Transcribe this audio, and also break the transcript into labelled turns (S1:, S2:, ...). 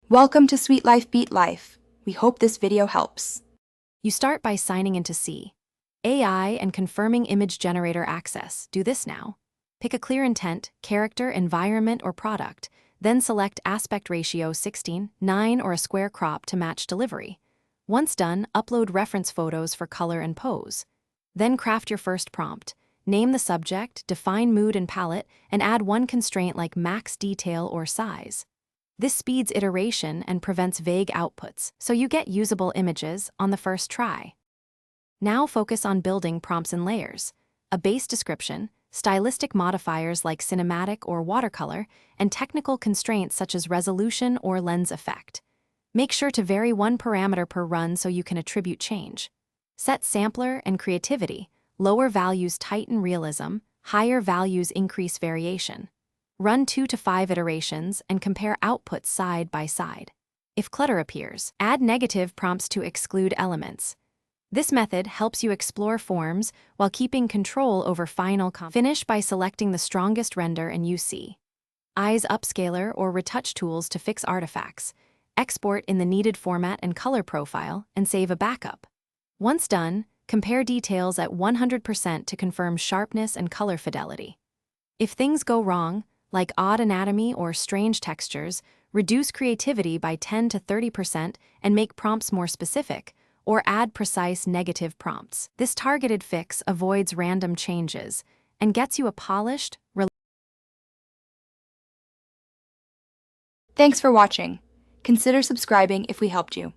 S1: Welcome to Sweet Life Beat Life. We hope this video helps.
S2: You start by signing into C.ai and confirming image generator access. Do this now. Pick a clear intent, character, environment, or product, then select aspect ratio 16:9 or a square crop to match delivery. Once done, upload reference photos for color and pose. Then craft your first prompt. Name the subject, define mood and palette, and add one constraint like max detail or size. This speeds iteration and prevents vague outputs, so you get usable images on the first try. Now focus on building prompts and layers, a base description, stylistic modifiers like cinematic or watercolor, and technical constraints such as resolution or lens effect. Make sure to vary one parameter per run so you can attribute change. Set sampler and creativity. Lower values tighten realism, higher values increase variation. Run 2 to 5 iterations and compare outputs side by side. If clutter appears, add negative prompts to exclude elements. This method helps you explore forms while keeping control over final Finish by selecting the strongest render and use C.ai's upscaler or retouch tools to fix artifacts. Export in the needed format and color profile and save a backup. Once done, compare details at 100% to confirm sharpness and color fidelity. If things go wrong, like odd anatomy or strange textures, reduce creativity by 10 to 30% and make prompts more specific, or add precise negative prompts. This targeted fix avoids random changes and gets you a polished,
S1: Thanks for watching. Consider subscribing if we helped you.